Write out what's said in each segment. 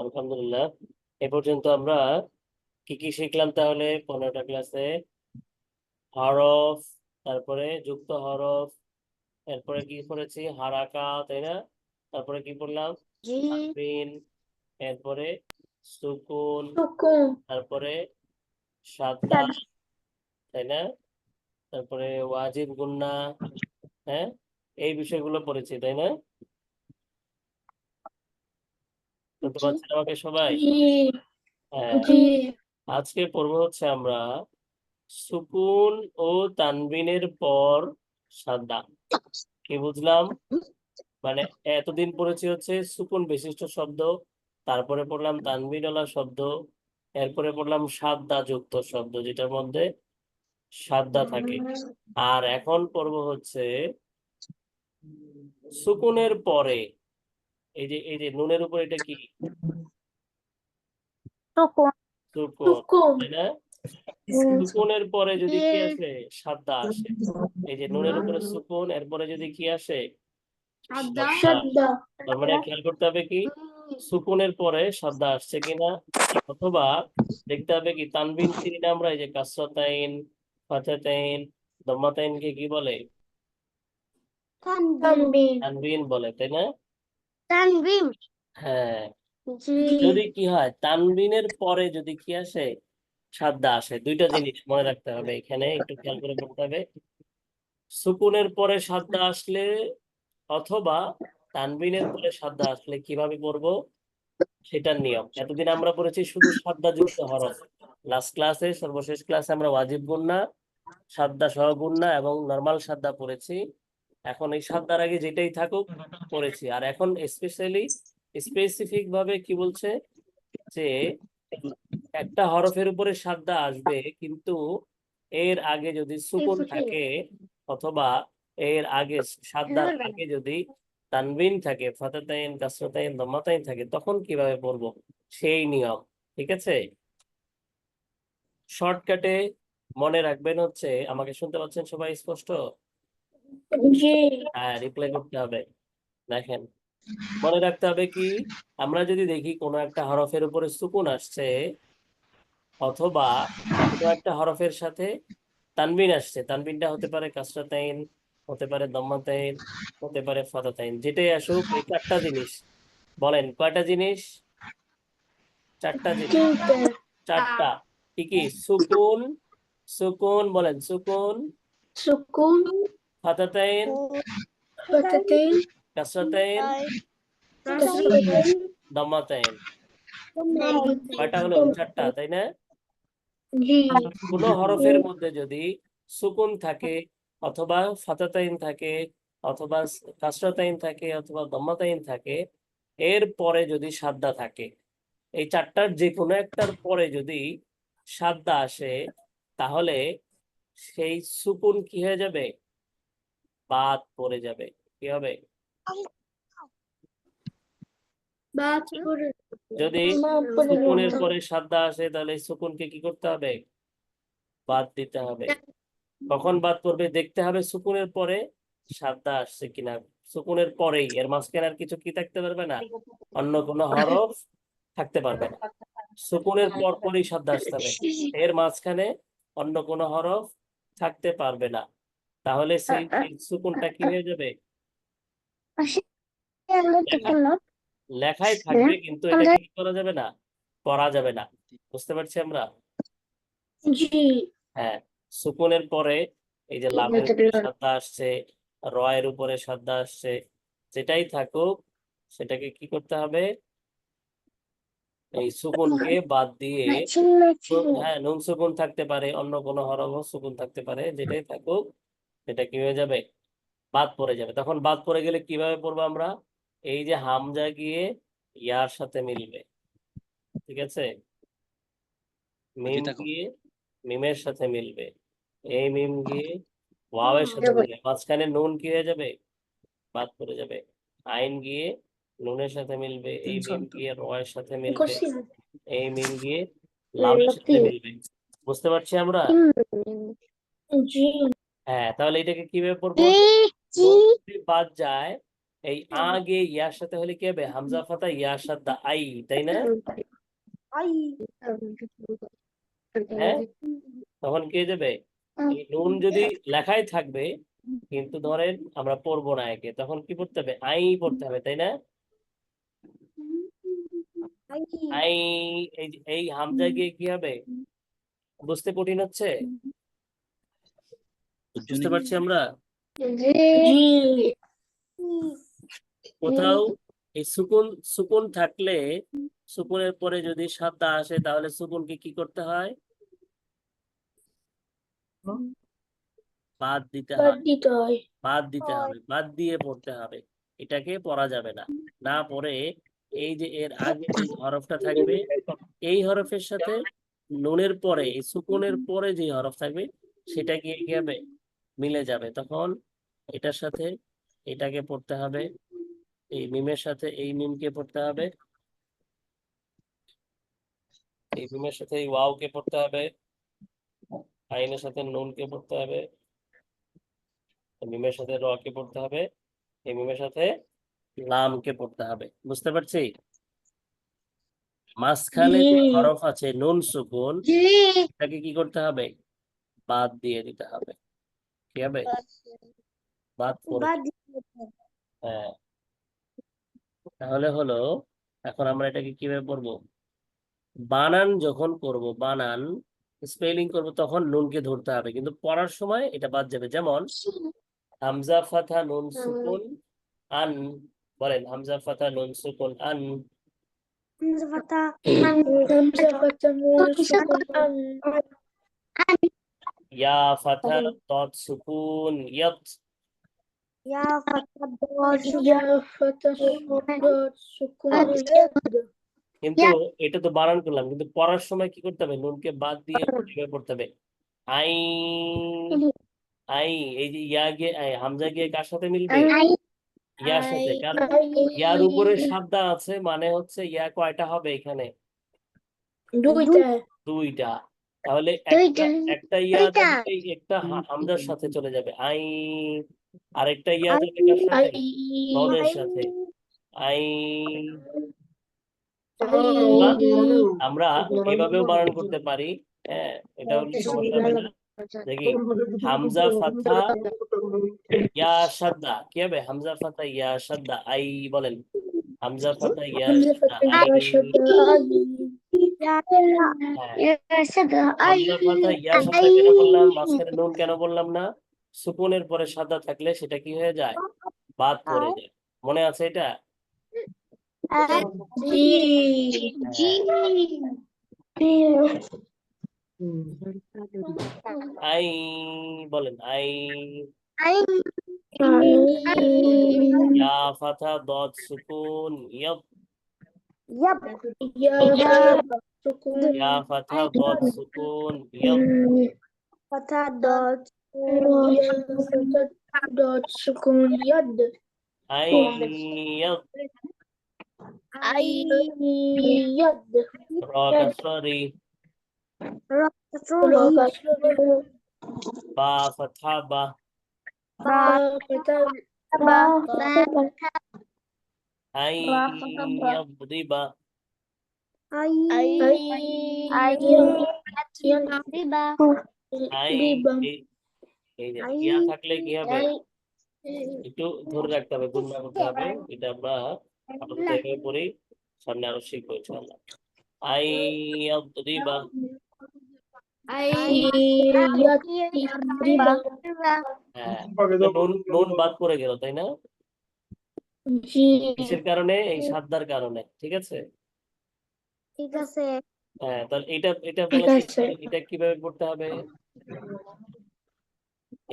আলহামদুলিল্লাহ। এ পর্যন্ত আমরা কি কি শিখলাম তাহলে 15টা ক্লাসে? হরফ, তারপরে যুক্ত হরফ, এরপরে কি পড়েছি? হারাকা, তাই না? তারপরে কি পড়লাম? জি। তানবিন, এরপরে সুকুন, সুকুন। তারপরে সাদ্দা, তাই না? তারপরে ওয়াজিব গুন্না, হ্যাঁ, এই বিষয়গুলো পড়েছি, তাই না? শুনতে জি। পাচ্ছেন আমাকে সবাই? জি। হ্যাঁ। জি। আজকে পড়বো হচ্ছে আমরা সুকুন ও তানবিনের পর সাদ্দা। কি বুঝলাম? মানে এতদিন পড়েছি হচ্ছে সুকুন বিশিষ্ট শব্দ, তারপরে পড়লাম তানবিনওয়ালা শব্দ, এরপরে পড়লাম সাদ্দা যুক্ত শব্দ যেটার মধ্যে সাদ্দা থাকে। আর এখন পড়বো হচ্ছে সুকুনের পরে, এই যে নুনের উপর এটা কি? সুকুন। সুকুন, সুকুন। তাই না? সুকুনের পরে যদি কি আসে? সাদ্দা আসে। এই যে নুনের উপরে সুকুন, এরপরে যদি কি আসে? সাদ্দা। সাদ্দা। তার মানে খেয়াল করতে হবে কি সুকুনের পরে সাদ্দা আসছে কিনা, অথবা দেখতে হবে কি তানবিন চিনি না আমরা, এই যে কাসরাতাইন, ফাতাতাইন, দম্মাতাইনকে কি বলে? তানবিন। তানবিন বলে, তাই না? তানবিন। হ্যাঁ। জি। যদি কি হয় তানবিনের পরে যদি কি আসে? সাদ্দা আসে। দুইটা জিনিস মনে রাখতে হবে, এখানে একটু খেয়াল করে পড়তে হবে। সুকুনের পরে সাদ্দা আসলে অথবা তানবিনের পরে সাদ্দা আসলে কিভাবে পড়বো সেটার নিয়ম। এতদিন আমরা পড়েছি শুধু সাদ্দা যুক্ত হরফ। লাস্ট ক্লাসে, সর্বশেষ ক্লাসে আমরা ওয়াজিব গুন্না, সাদ্দা সহ গুন্না এবং নরমাল সাদ্দা পড়েছি। এখন এই সাদ্দার আগে যেটাই থাকুক পড়েছি। আর এখন স্পেসিফিক ভাবে কি বলছে যে একটা হরফের উপরে সাদ্দা আসবে, কিন্তু এর আগে যদি সুকুন থাকে, অথবা এর আগে সাদ্দার আগে যদি তানবিন থাকে, ফাতাতাইন, কাসরাতাইন, দাম্মাতাইন থাকে, তখন কিভাবে পড়বো সেই নিয়ম। ঠিক আছে? শর্টকাটে মনে রাখবেন হচ্ছে, আমাকে শুনতে পাচ্ছেন সবাই স্পষ্ট? জি। হ্যাঁ, রিপ্লাই করতে হবে। দেখেন, মনে রাখতে হবে কি, আমরা যদি দেখি কোনো একটা হরফের উপরে সুকুন আসছে, অথবা কোনো একটা হরফের সাথে তানবিন আসছে, তানবিনটা হতে পারে কাসরাতাইন, হতে পারে দম্মাতাইন, হতে পারে ফাতাতাইন, যেটাই আসুক, এই চারটা জিনিস বলেন কয়টা জিনিস? চারটা জিনিস। তিনটে। চারটা। কি কি? সুকুন, সুকুন বলেন, সুকুন, সুকুন। ফাতাতাইন, ফাতাতাইন। কাসরাতাইন, কাসরাতাইন। দম্মাতাইন। কয়টা হলো? চারটা, তাই না? জি। কোন হরফের মধ্যে যদি সুকুন থাকে, অথবা ফাতাতাইন থাকে, অথবা কাসরাতাইন থাকে, অথবা দম্মাতাইন থাকে, এর পরে যদি সাদ্দা থাকে, এই চারটার যে কোনো একটার পরে যদি সাদ্দা আসে, তাহলে সেই সুকুন কি হয়ে যাবে? বাদ পড়ে যাবে। কি হবে? বাদ পড়ে। যদি বাদ পড়ে সুকুনের যাবে। পরে সাদ্দা আসে, তাহলে এই সুকুনকে কি করতে হবে? বাদ দিতে হবে। কখন বাদ পড়বে? দেখতে হবে সুকুনের পরে সাদ্দা আসছে কিনা। সুকুনের পরেই, এর মাঝখানে আর কিছু কি থাকতে পারবে না, অন্য কোনো হরফ থাকতে পারবে না। সুকুনের পর পরই সাদ্দা আসতে হবে, এর মাঝখানে অন্য কোনো হরফ থাকতে পারবে না। তাহলে সেই সেই সুকুনটা কি হয়ে যাবে? লেখা, লেখায় থাকবে, কিন্তু এটাকে কি করা যাবে না, পড়া যাবে না। বুঝতে পারছি আমরা? জি। হ্যাঁ। সুকুনের পরে এই যে লামের উপরে সাদ্দা আসছে, রয়ের উপরে সাদ্দা আসছে, যেটাই থাকুক সেটাকে কি করতে হবে? এই সুকুনকে বাদ দিয়ে, হ্যাঁ, নুন সুকুন থাকতে পারে, অন্য কোনো হরফ সুকুন থাকতে পারে, যেটাই থাকুক সেটা কি হয়ে যাবে? বাদ পড়ে যাবে। তখন বাদ পড়ে গেলে কিভাবে পড়বো আমরা? এই যে হামজা গিয়ে ইয়ার সাথে মিলবে, ঠিক আছে? মিম গিয়ে মিমের সাথে মিলবে, এই মিম গিয়ে ওয়াওয়ের সাথে মিলবে, মাঝখানে নুন কি হয়ে যাবে? বাদ পড়ে যাবে। আইন গিয়ে নুনের সাথে মিলবে, এই মিম গিয়ে রয়ের সাথে মিলবে, এই মিম গিয়ে লামের সাথে মিলবে। বুঝতে পারছি আমরা? জি। হ্যাঁ, তাহলে এটাকে কিভাবে পড়বো? নুন যদি বাদ যায়, এই আগে ইয়ার সাথে হলে কি হবে? হামজা ফাতা ইয়া সাদ্দা আই, তাই না? হ্যাঁ, তখন কি হয়ে যাবে? এই নুন যদি লেখাই থাকবে কিন্তু ধরেন আমরা পড়বো না একে, তখন কি পড়তে হবে? আই পড়তে হবে, তাই না? আই। এই হামজা গিয়ে কি হবে? বুঝতে কঠিন হচ্ছে? বুঝতে পারছি আমরা? জি। কোথাও এই সুকুন সুকুন থাকলে, সুকুনের পরে যদি সাদ্দা আসে তাহলে সুকুনকে কি করতে হয়? বাদ দিতে বাদ হয়। দিতে হয়। বাদ দিতে হবে, বাদ দিয়ে পড়তে হবে। এটাকে পড়া যাবে না। না পড়ে এই যে এর আগে যে হরফটা থাকবে, এই হরফের সাথে নুনের পরে এই সুকুনের পরে যে হরফ থাকবে সেটা গিয়ে কি হবে? মিলে যাবে। তখন এটার সাথে এটাকে পড়তে হবে, এই মিমের সাথে এই মিমকে পড়তে হবে, এই মিমের সাথে এই ওয়াওকে পড়তে হবে, আইনের সাথে নুনকে পড়তে হবে, মিমের সাথে র কে পড়তে হবে, এই মিমের সাথে লামকে পড়তে হবে। বুঝতে পারছি? মাঝখানে যে হরফ আছে নুন সুকুন, এটাকে কি করতে হবে? বাদ দিয়ে দিতে হবে। কি হবে? বাদ করে হ্যাঁ, তাহলে হলো। এখন আমরা এটাকে কিভাবে পড়বো? বানান যখন করব, বানান স্পেলিং করব, তখন নুনকে ধরতে হবে, কিন্তু পড়ার সময় এটা বাদ যাবে। যেমন হামজা ফাথা নুন সুকুন আন, বলেন হামজা ফাথা নুন সুকুন আন, হামজা ফাতা নুন সুকুন আন। ইয়া ফাথা দদ সুকুন ইয়াত। ইয়া ফাতা সুকুন ইয়াদ। কিন্তু এটা তো বানান করলাম, কিন্তু পড়ার সময় কি করতে হবে? নুনকে বাদ দিয়ে কিভাবে পড়তে হবে? I, I. এই যে ইয়া গিয়ে হামজা গিয়ে কার সাথে মিলবে? ইয়ার সাথে। কারণ ইয়ার উপরে সাদ্দা আছে, মানে হচ্ছে ইয়া কয়টা হবে এখানে? দুইটা। দুইটা। তাহলে একটা একটা ইয়া যাবে এই একটা হামজার সাথে চলে যাবে আই, আরেকটা ইয়া যাবে কার সাথে? দদের সাথে। আই। বা আমরা এভাবেও বানান করতে পারি। হ্যাঁ, এটা হলে সমস্যা হবে না। দেখি, হামজা ফাথা ইয়া সাদ্দা কি হবে? হামজা ফাথা ইয়া সাদ্দা আই, বলেন হামজা ফাথা ইয়া হামজা সাদ্দা ফাতা আই। ইয়া সাদা আই। হ্যাঁ, হামজা ফাথা ইয়া সাদ্দা কেন বললাম? মাঝখানে নুন কেন বললাম না? সুকুনের পরে সাদ্দা থাকলে সেটা কি হয়ে যায়? বাদ পড়ে যায়। মনে আছে এটা? জি। আই, বলেন আই। ইয়া ফাথা দদ সুকুন ইয়াদ, ইয়া সুকুন ইয়া ফাথা দদ সুকুন ইয়াদ, ফাতা ডট সুকুন ইয়াদ। আই ইয়াদ, আইয়াদ। র কাসরা রি, বা ফাথা বা, বা ফাতা আই ইয়াদরিবা, আই। এই এই যে ইয়া থাকলে কি হবে? একটু ধরে রাখতে হবে, গুণনা করতে হবে। এটা আমরা আপাতত এভাবে পড়ি, সামনে আরো শিখবো ইনশাআল্লাহ। আই ইয়াদরিবা। হ্যাঁ, নুন নুন বাদ পড়ে গেল, তাই না? জি। কিসের কারণে? এই সাদ্দার কারণে। ঠিক আছে। ঠিক আছে। হ্যাঁ, তাহলে এটা এটা ঠিক বলেন আছে। এটা কিভাবে পড়তে হবে?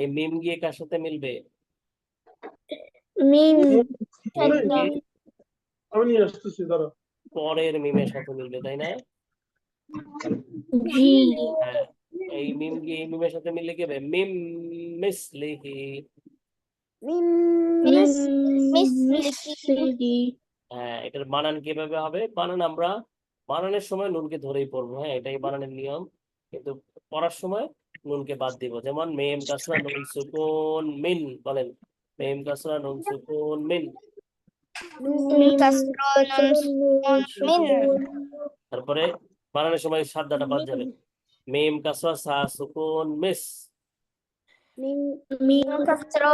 এই মিম গিয়ে কার সাথে মিলবে? মিম মিম গিয়ে পরের মিমের সাথে মিলবে, তাই না? জি। হ্যাঁ, এই মিম গিয়ে এই মিমের সাথে মিললে কি হবে? মিম মিসলিহি। মিসলি। হ্যাঁ, এটার বানান কিভাবে হবে? বানান আমরা বানানের সময় নুনকে ধরেই পড়বো। হ্যাঁ, এটাই বানানের নিয়ম। কিন্তু পড়ার সময় নুনকে বাদ দিব। যেমন মেম কাসরা নুন সুকুন মিন, বলেন মেম কাসরা নুন সুকুন মিন। মিম কাসরা নুন মিন তারপরে বানানোর সময় সাদ্দাটা বাদ যাবে। মিম কাসরা সা সুকুন মিস। মিম কাসরা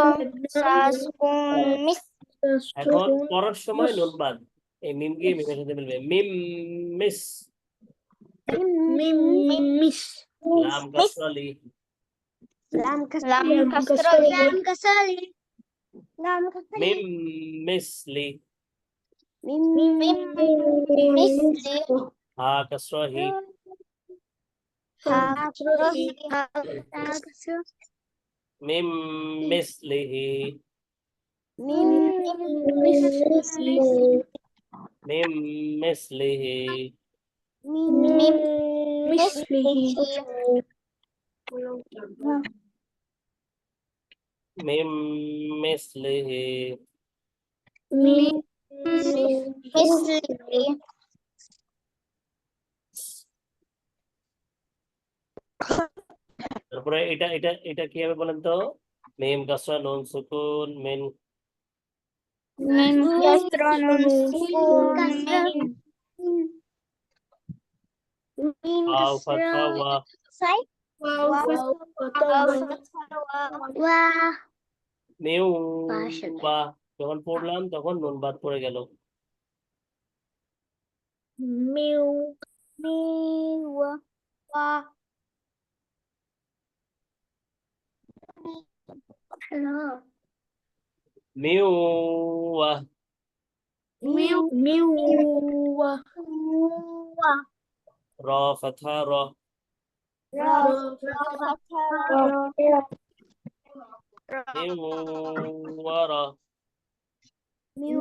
সা সুকুন মিস এখন পড়ার সময় নুন বাদ, এই মিম গিয়ে মিমের সাথে মিলবে। মিম মিস। মিম মিস লাম কাসরা লি। লাম কাসরা মিম মিসলি। মিম মিসলি হা কাসরা হি। হা কাসরা মিম মিসলিহি। মিম মিসলি মিম মিসলিহি। মিম মিসলিহি মিম মিসলিহি। মিম মিসলি তারপরে এটা এটা এটা কি হবে বলেন তো? মিম কাসরা নুন সুকুন মিন। মিম কাসরা নুন সুকুন মিন আও ফাতহা ওয়া। ওয়া মিউ মাশাআল্লাহ। বা যখন পড়লাম তখন নুন বাদ পড়ে গেল। মিউ ওয়া হ্যালো মিউ ওয়া। মিউ মিউ ওয়া র ফাতহা র। মিউ ওয়া র। মিউ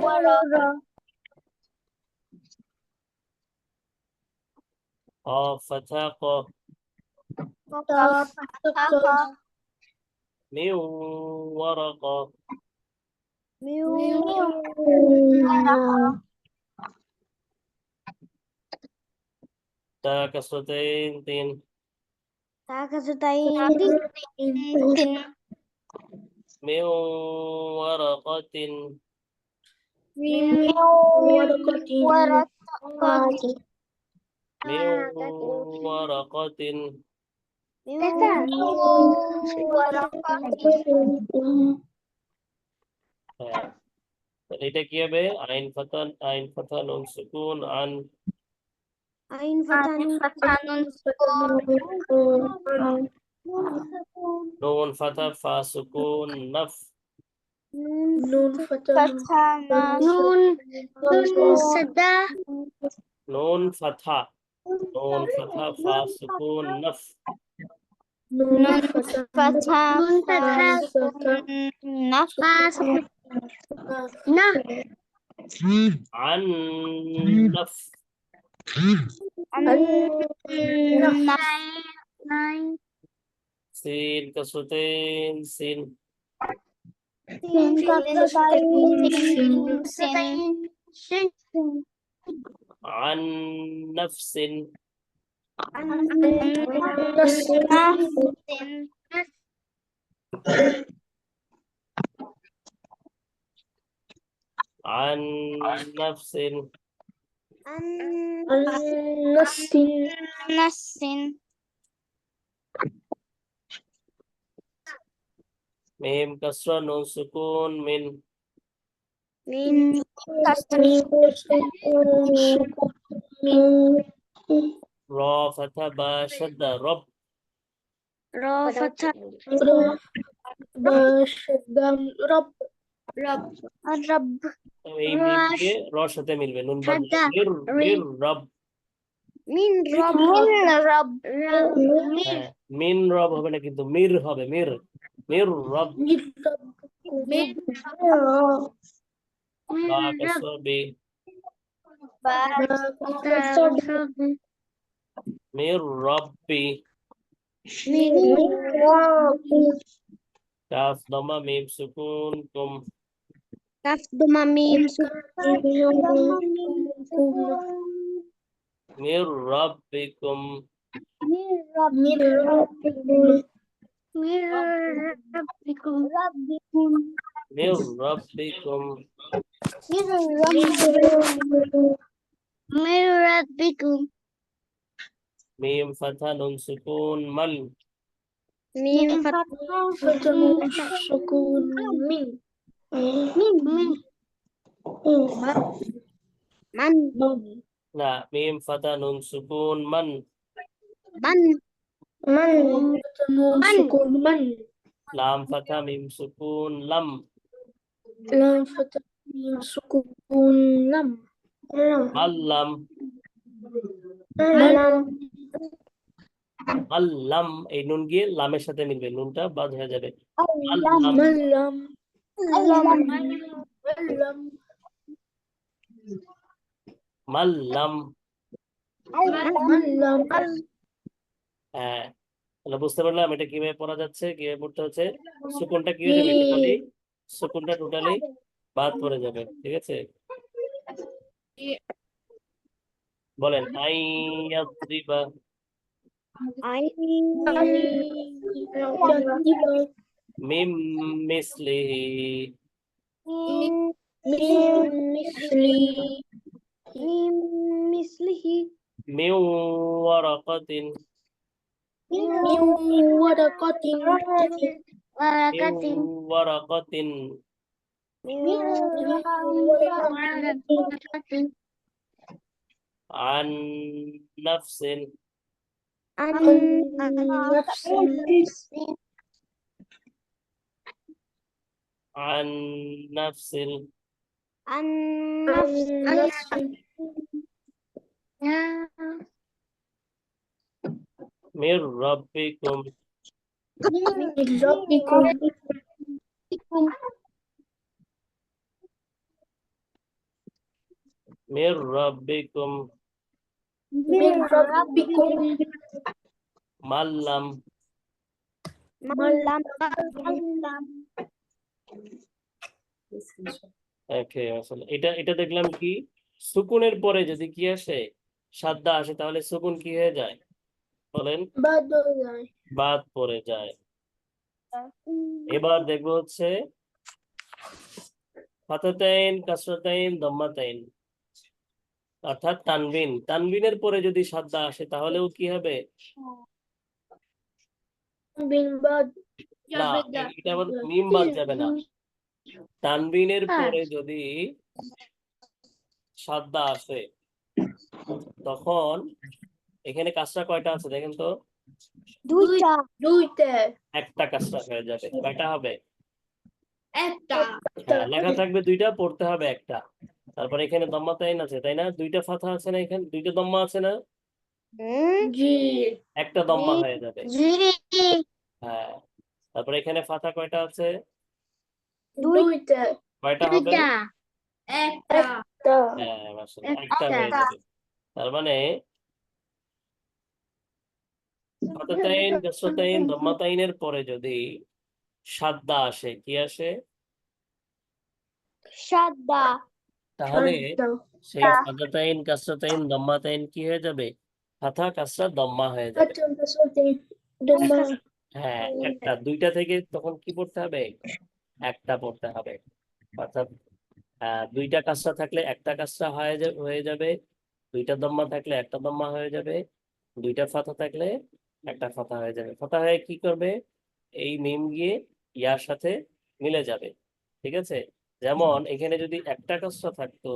ওয়া র। قاف فتحة ق. من ورقة. تا كسرتين تين. من ورقة. من ورقة. এটা কি হবে? আইন ফাতা নুন সুকুন আন। নুন ফাতা ফা সুকুন নাফ। নুন ফাতা নুন সাদা নুন ফাতা ফা সুকুন নাফ। নুন ফাথা নাফ عن نف. سين كسرتين سين. عن نفس. عن نفس. ميم كسرة نون سكون من. را فتح با شدة رب. এই মিম দিয়ে রর সাথে মিলবে, নুন বাদ দিলে মির রব। হ্যাঁ, মিন রব হবে না কিন্তু মির হবে, মির রব। বা কাসরা বি। মির রব্বি। কাফ দমা মিম সুকুন কুম। মির রব্বিকুম। من رب من ربكم من ربكم ربكم মির রাব্বিকুম من من ربكم ربكم من ربكم মিম ফাথা নুন সুকুন মান من فتح سكون من من না মিম ফাথা নুন সুকুন মান من فتح سكون من লাম ফাথা মিম সুকুন লাম لام فتح ميم سكون لم আল্লাম لم আল্লাম এই নুন গিয়ে লামের সাথে মিলবে নুনটা বাদ হয়ে যাবে আল্লাম لم لم মাল্লাম لم হ্যাঁ তাহলে বুঝতে পারলাম এটা কিভাবে পড়া যাচ্ছে কিভাবে পড়তে হচ্ছে সুকুনটা কি হয়ে যাবে টোটালি সুকুনটা টোটালি বাদ পড়ে যাবে ঠিক আছে বলেন আই ইয়াদরিবা মিম মিসলিহি مثله মিন ওয়ারাকাতিন من ورقة মিন ورقة ওয়ারাকাতিন আন নাফসিন عن نفس من ربكم من ربكم من ربكم من لم ওকে আসলে এটা দেখলাম কি সুকুনের পরে যদি কি আসে সাদ্দা আসে তাহলে সুকুন কি হয়ে যায় বলেন بدل বাদ পড়ে যায় এবার দেখবো হচ্ছে ফাতাতাইন কাসরাতাইন দাম্মাতাইন অর্থাৎ তানবিনের পরে যদি সাদ্দা আসে তাহলেও কি হবে من بعد না এটা আবার মিম বাদ যাবে না তানবিনের পরে যদি সাদ্দা আসে তখন এখানে কাসরা কয়টা আছে দেখেন তো দুইটা একটা কাসরা হয়ে যাবে কয়টা হবে একটা হ্যাঁ লেখা থাকবে দুইটা পড়তে হবে একটা তারপরে এখানে দম্মাতাইন আছে তাই না দুইটা ফাথা আছে না এখানে দুইটা দম্মা আছে না জি একটা দম্মা হয়ে যাবে হ্যাঁ তারপরে এখানে ফাথা কয়টা আছে দুইটা কয়টা হবে একটা হ্যাঁ মাশাআল্লাহ একটা হয়ে যাবে তার মানে ফাতাতাইন কাসরাতাইন দম্মাতাইনের পরে যদি সাদ্দা আসে কি আসে তাহলে সেই ফাতাতাইন কাসরাতাইন দম্মাতাইন কি হয়ে যাবে ফাথা কাসরা দম্মা হয়ে যাবে হ্যাঁ একটা দুইটা থেকে তখন কি পড়তে হবে একটা পড়তে হবে অর্থাৎ দুইটা কাসরা থাকলে একটা কাসরা হয়ে যাবে দুইটা দম্মা থাকলে একটা দম্মা হয়ে যাবে দুইটা ফাথা থাকলে একটা ফাথা হয়ে যাবে ফাথা হয়ে কি করবে এই মিম গিয়ে ইয়ার সাথে মিলে যাবে ঠিক আছে যেমন এখানে যদি একটা কাসরা থাকতো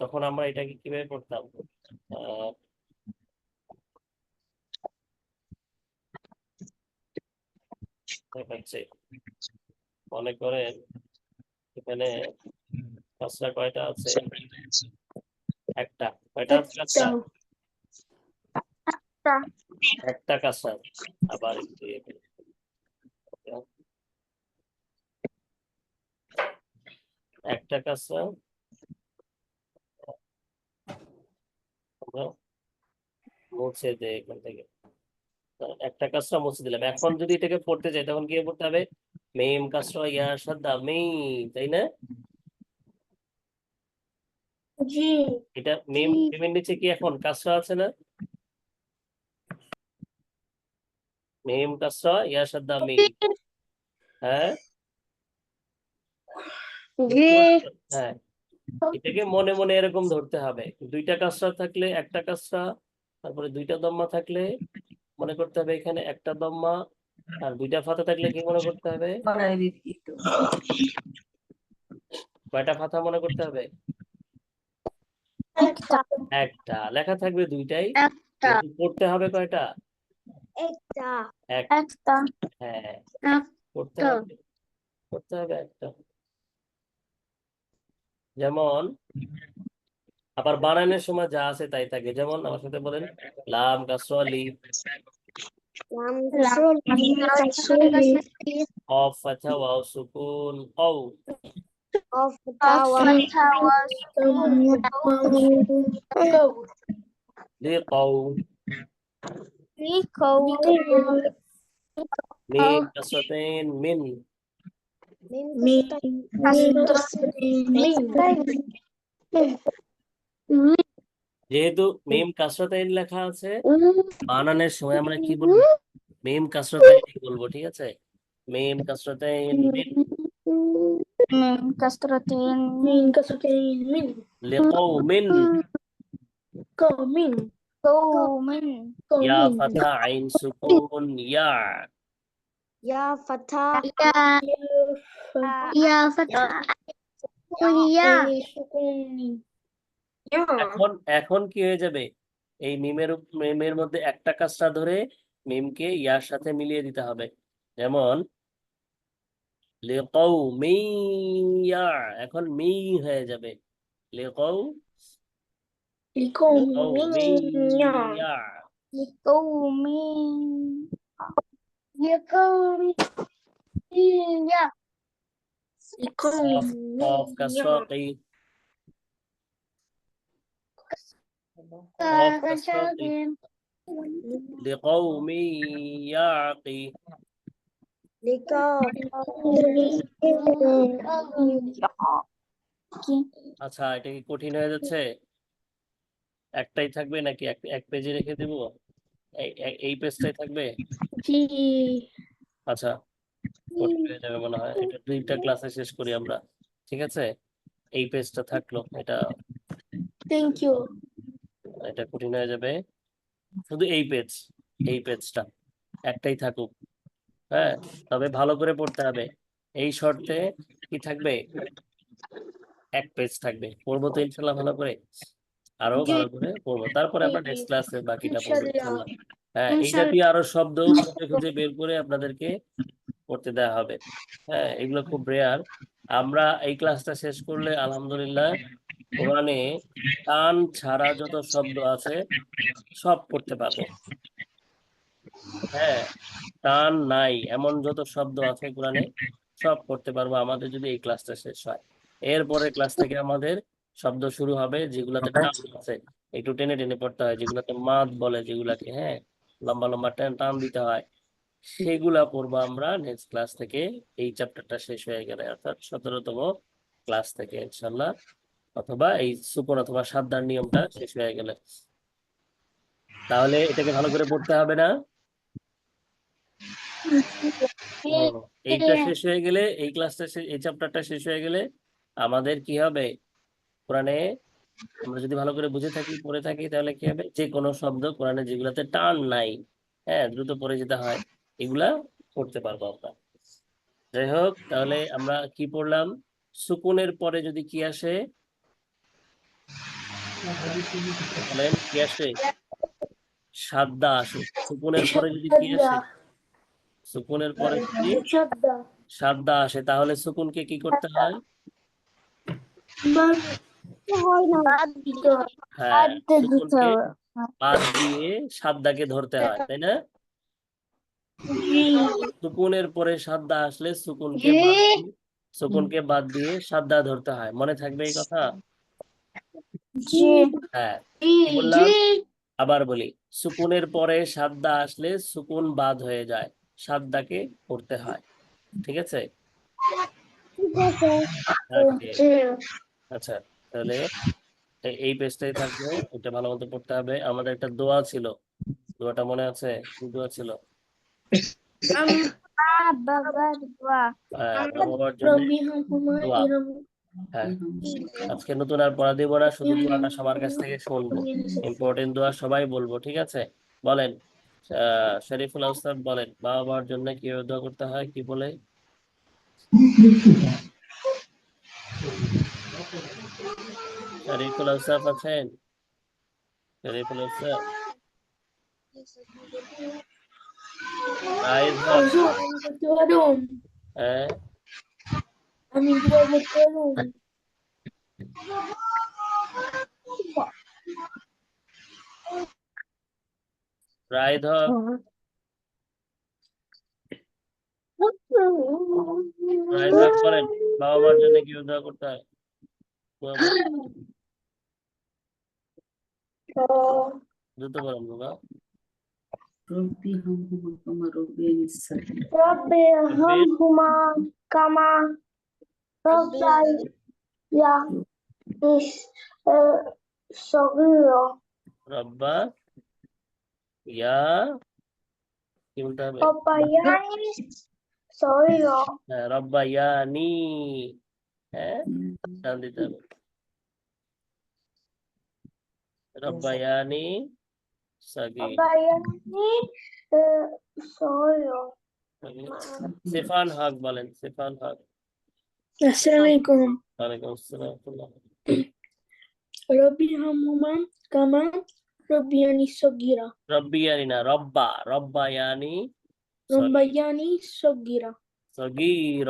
তখন আমরা এটাকে কিভাবে পড়তাম দেখাচ্ছে মনে করেন এখানে কাসরা কয়টা আছে একটা কয়টা আছে কাসরা একটা কাসরা আবার একটু ইয়ে করি। একটা কাসরা আমরা মুছে দেই এখান থেকে একটা কাসরা মুছে দিলাম এখন যদি এটাকে পড়তে চাই তখন কি পড়তে হবে মিম কাসরা ইয়া সাদ্দা তাই না জি এটা মিমের নিচে কি এখন কাসরা আছে না মিম কাসরা ইয়া সাদ্দা মিম। হ্যাঁ জি হ্যাঁ, এটাকে মনে মনে এরকম ধরতে হবে। দুইটা কাসরা থাকলে একটা কাসরা, তারপরে দুইটা দম্মা থাকলে মনে করতে হবে এখানে একটা দম্মা, আর দুইটা ফাতা থাকলে কি মনে করতে হবে? কয়টা ফাতা মনে করতে হবে? একটা একটা। লেখা থাকবে দুইটাই, একটা কিন্তু পড়তে হবে কয়টা? একটা এক। একটা হ্যাঁ, পড়তে একটা হবে, পড়তে হবে একটা। যেমন আবার বানানোর সময় যা আছে তাই থাকে, যেমন আমার সাথে বলেন, লাম কাসরা লিফ, লাম কাসরা লিম কাসরা লিম কফ ফাথা ওয়াও সুকুন কও, কফ তাওয়া লিকাও, মিম কাসরাতাইন মিন, মিম যেহেতু মিম কাসরাতাইন লেখা আছে, বানানোর সময় আমরা কি বলবো? মিম কাসরাতাইন বলবো, ঠিক আছে? মিম কাসরাতাইন মিন, كسرتين মিম কাসরাতাইন মিন লিকাউমিন, কওমিন قوم ইয়া কওমিন ফাথা আইন সুকুন ইয়া, ইয়া ফাথা يا فتح يا আইনি সুকুনি এখন এখন কি হয়ে যাবে? এই মিমের মধ্যে একটা কাসরা ধরে মিমকে ইয়ার সাথে মিলিয়ে দিতে হবে। যেমন লিকাউমি ইয়া, এখন মি হয়ে যাবে লিকাউ লিকওমিন ইয়া। لقوم لقوم يا কফ কফ কাসরা কি, কফ কাসরা কি, লিকাউমি ইয়াকি। আচ্ছা, এটা কি কঠিন হয়ে যাচ্ছে? একটাই থাকবে নাকি এক এক পেজে রেখে দেবো? এই পেজটাই থাকবে? আচ্ছা, কঠিন হয়ে যাবে মনে হয়, এটা দুইটা ক্লাসে শেষ করি আমরা, ঠিক আছে? এই পেজটা থাকলো, এটা থ্যাংক ইউ এটা কঠিন হয়ে যাবে। শুধু এই পেজটা একটাই থাকুক। হ্যাঁ, তবে ভালো করে পড়তে হবে। এই শর্তে কি থাকবে? এক পেজ থাকবে। পড়বো তো ইনশাল্লাহ ভালো করে, আরো ভালো করে পড়বো, তারপরে আমরা নেক্সট ক্লাসে বাকিটা পড়বো ইনশাল্লাহ। হ্যাঁ, এই জাতীয় আরো শব্দ খুঁজে খুঁজে বের করে আপনাদেরকে পড়তে দেওয়া হবে। হ্যাঁ, এগুলো খুব রেয়ার। আমরা এই ক্লাসটা শেষ করলে আলহামদুলিল্লাহ কোরআনে টান ছাড়া যত শব্দ আছে সব পড়তে পারবো। হ্যাঁ, টান নাই এমন যত শব্দ আছে কোরআনে সব পড়তে পারবো আমাদের যদি এই ক্লাসটা শেষ হয়। এরপরের ক্লাস থেকে আমাদের শব্দ শুরু হবে যেগুলাতে টান আছে, একটু টেনে টেনে পড়তে হয়, যেগুলাতে মাদ বলে, যেগুলাকে হ্যাঁ লম্বা লম্বা টান টান দিতে হয়, সেগুলা পড়বো আমরা নেক্সট ক্লাস থেকে। এই চ্যাপ্টারটা শেষ হয়ে গেলে, অর্থাৎ 17তম ক্লাস থেকে ইনশাল্লাহ, অথবা এই সুকুন অথবা সাদ্দার নিয়মটা শেষ হয়ে গেলে। তাহলে এটাকে ভালো করে পড়তে হবে না? এইটা শেষ হয়ে গেলে, এই ক্লাসটা এই চ্যাপ্টারটা শেষ হয়ে গেলে আমাদের কি হবে? কোরআনে আমরা যদি ভালো করে বুঝে থাকি, পড়ে থাকি, তাহলে কি হবে? যে কোনো শব্দ কোরআনে যেগুলাতে টান নাই, হ্যাঁ দ্রুত পড়ে যেতে হয়, এগুলা পড়তে পারবো আমরা। যাই হোক, তাহলে আমরা কি পড়লাম? সুকুনের পরে যদি কি আসে বলেন, কি আসে? সাদ্দা আসে। সুকুনের পরে যদি কি আসে? সুকুনের পরে যদি সাদ্দা আসে, তাহলে সুকুনকে কি করতে হয়? হ্যাঁ, সুকুনকে বাদ দিয়ে সাদ্দাকে ধরতে হয়, তাই না? সুকুনের পরে সাদ্দা আসলে সুকুনকে বাদ দিয়ে সাদ্দা ধরতে হয়। মনে থাকবে এই কথা? হ্যাঁ, কি বললাম? আবার বলি, সুকুনের পরে সাদ্দা আসলে সুকুন বাদ হয়ে যায়, সাদ্দাকে পড়তে হয়, ঠিক আছে? ওকে, আচ্ছা, তাহলে এই পেজটাই থাকবে, এটা ভালো মতো পড়তে হবে। আমাদের একটা দোয়া ছিল, দোয়াটা মনে আছে? কি দোয়া ছিল? Ma babar dua. বাবার জন্য Rabbi hamhuma দোয়া। iram. হ্যাঁ, আজকে নতুন আর পড়া দিব না, শুধু দোয়াটা সবার কাছ থেকে শুনবো। ইম্পর্টেন্ট দোয়া সবাই বলবো, ঠিক আছে? বলেন, শরীফুল আউসাফ বলেন, বাবার জন্য কিভাবে দোয়া করতে হয়, কি বলে? শরীফুল আউসাফ আছেন? শরীফুল আউসাফ, রাইজ হক, Huzur, আমি করতে পারুম। হ্যাঁ, আমি দোয়া করতে পারুম। রাইদ হক, রাইদ হক বলেন, বাবা মার জন্য কিভাবে দোয়া করতে হয়, দোয়া বলেন। দ্রুত বলেন বাবা। ربي ارحمهما كما ربياني صغيرا Rabbi hamhuma kama rabbayani saghira. রব্বা ইয়া, কি বলতে হবে? Rabbayani saghira. হ্যাঁ, রব্বা ইয়ানি, হ্যাঁ, টান দিতে হবে। রব্বা ইয়ানি সাগীর। Rabbayani saghira. সিফান হক বলেন, সিফান হক। Assalamualaikum. ওয়ালাইকুম আসসালাম ওয়া রাহমাতুল্লাহ। Rabbi hamhuma kama rabbayani saghira. রব্বি ইয়ানি না, রব্বা, রব্বা ইয়ানি Rabbayani saghira. সগীর,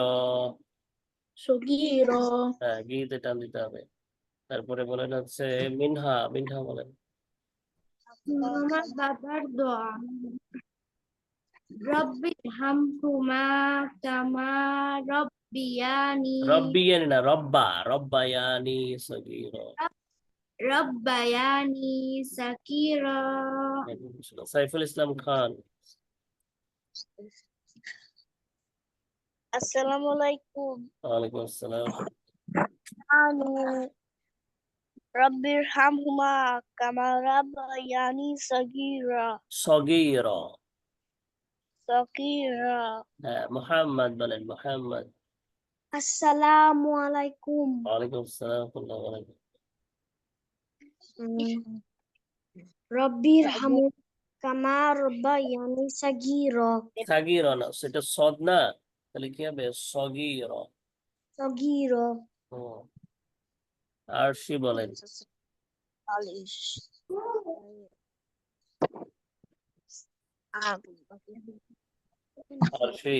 Saghira. হ্যাঁ, গিতে টান দিতে হবে। তারপরে বলেন হচ্ছে মিনহা, মিনহা বলেন। Mama babar dua. Rabbi hamhuma kama rabbiyani. রব্বি ইয়ানি না, রব্বা, রব্বা ইয়ানি সগীর। Rabbayani sakira. Saiful Islam Khan. Assalamualaikum. ওয়ালাইকুম আসসালাম। Anu Rabbir hamhuma kama rabbayani sagira. সগীর, Sakira. হ্যাঁ, মুহাম্মদ বলেন, মুহাম্মদ। Assalamualaikum. ওয়ালাইকুম আসসালাম ওয়া রাহমাতুল্লাহ। Rabbir hamu kama rabbayani sagira. সাগীর না, সেটা সদ না, তাহলে কি হবে? সগীর। Sagira. হুম। আরশি বলেন। Alish. আরশি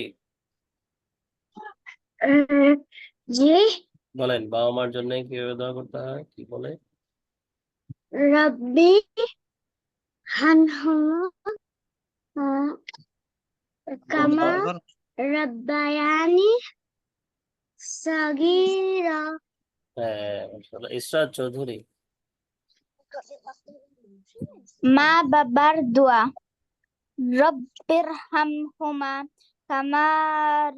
জি বলেন, বাবা মার জন্য কিভাবে দোয়া করতে হয়, কি বলে? Rabbi hanhu kama rabbayani sagira. হ্যাঁ, মাশাআল্লাহ। Israt Chowdhury. Ma babar dua. Rabbir hamhuma kama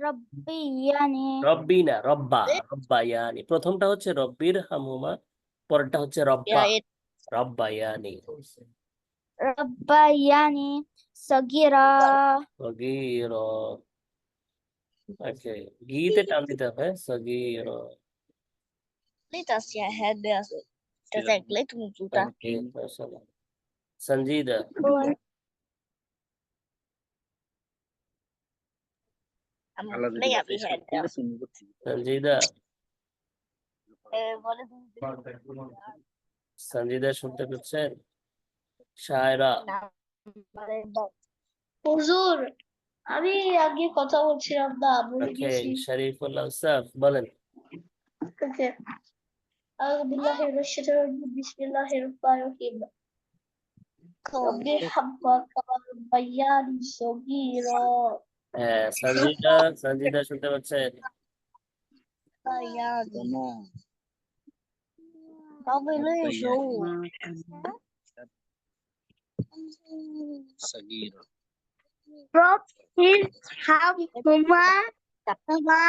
rabbiyani. রব্বি না, রব্বা, রব্বা ইয়ানি। প্রথমটা হচ্ছে রব্বির হামহুমা, পরেরটা হচ্ছে রব্বা, রব্বা ইয়ানি Rabbayani sagira. সগীর। ওকে, গীতে টান দিতে হবে, সগীর। Litas ya head das erklärt uns Uta. ওকে, মাশাআল্লাহ। Sanjida, Leia vi head. Sanjida, Sanjida শুনতে পাচ্ছেন? শায়রা, হুজুর, আমি আগে কথা বলছিলাম না, ভুলে ওকে, গেছি। শরীফুল আউসাফ বলেন। ওকে। আউযু বিল্লাহি মিনাশ শাইতানির রাজিম। বিসমিল্লাহির রহমানির রহিম। রব্বির হামহুমা কামা রাব্বায়ানি সগীরা। হ্যাঁ, সঞ্জিদা, সঞ্জিদা শুনতে পাচ্ছেন? Ya, genau. Aber nicht so. صغيرة Rabbir hamhuma kama.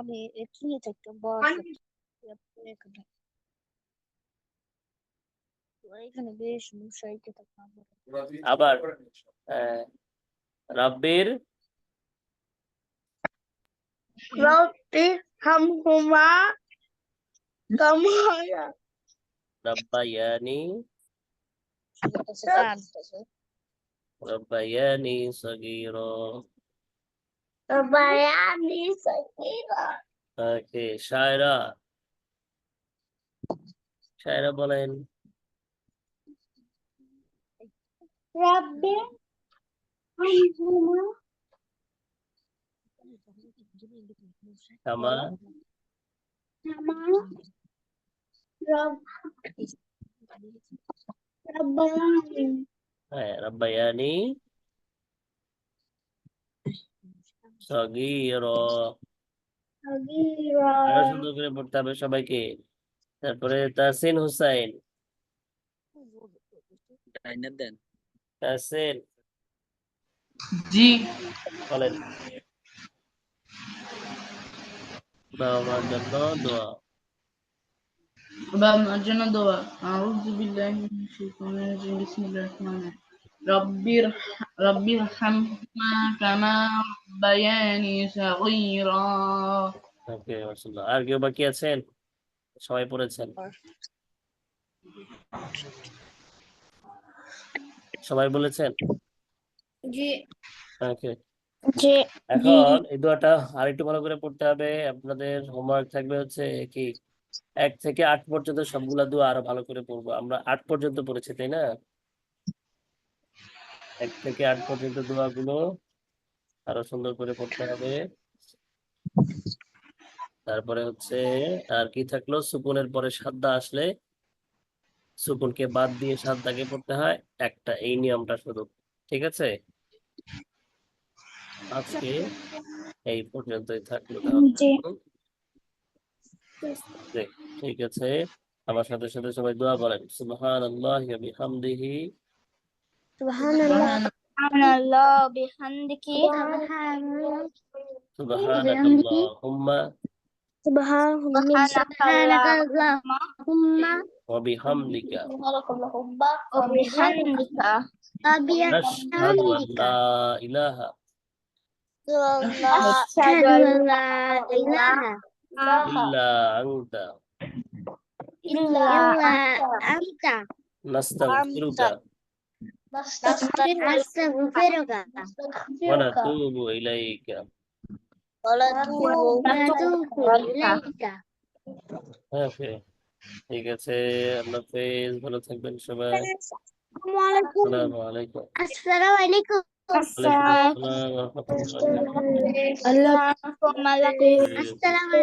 আমি এখানে থেকে বসে এখানে এখানে বেশ মশাই কে আবার রাব্বির রব্বি হামহুমা কামা রাব্বায়ানি সগীরা। রব্বায়ানি সগীরা। ওকে, শায়রা বলেন। রব্বি হামহুমা কামা কামা রব্বায়ানি রাব্বায়ানি সগীরা। সগীরা। আরো সুন্দর করে পড়তে হবে সবাইকে। তারপরে তাসিন হুসাইন। তাসিন জি। বলেন। বাবা মার জন্য দোয়া। বাবা মার জন্য দোয়া। আউযু বিল্লাহি মিনাশ শাইতানির রাজিম। বিসমিল্লাহির রহমানির রহিম। রব্বিরহামহুমা কামা রাব্বায়ানি সগীরা। ওকে, মাশাআল্লাহ। আর কেউ বাকি আছেন? সবাই পড়েছেন? সবাই বলেছেন? জি ওকে, জি এখন এই দোয়াটা আরেকটু ভালো করে পড়তে হবে। আপনাদের হোমওয়ার্ক থাকবে হচ্ছে কি 1 থেকে 8 পর্যন্ত সবগুলা দোয়া আরো ভালো করে পড়বো। আমরা 8 পর্যন্ত পড়েছি, তাই না? 1 থেকে 8 পর্যন্ত দোয়াগুলো আরো সুন্দর করে পড়তে হবে। তারপরে হচ্ছে আর কি থাকলো, সুকুনের পরে সাদ্দা আসলে সুকুনকে বাদ দিয়ে সাদ্দাকে পড়তে হয় একটা, এই নিয়মটা শুধু। ঠিক আছে, আজকে এই পর্যন্তই থাকলো তাহলে। জি জি, ঠিক আছে। আমার সাথে সাথে সবাই দোয়া বলেন। সুবহানাল্লাহি ওয়া বিহামদিহি সুবহানাল্লাহ সুবহানাল্লাহ বিহামদিহি সুবহানাকাল্লাহুম্মা সুবহানাল্লাহুম্মা ওয়া বিহামদিকা সুবহানাল্লাহুম্মা ওয়া বিহামদিকা নাশহাদু আন লা ইলাহা আশহাদু আল্লা ইলাহা ইল্লা আনতা ইল্লা আনতা নাস্তাগফিরুকা নাস্তাগফিরুকা ওয়া নাতুবু ইলাইকা। ওকে, ঠিক আছে। আল্লাহ হাফেজ, ভালো থাকবেন সবাই। আসসালামু আলাইকুম। আসসালামু আলাইকুম। ওয়ালাইকুম আসসালাম ওয়া রাহমাতুল্লাহি ওয়া বারাকাতুহু। আসসালামু আলাইকুম।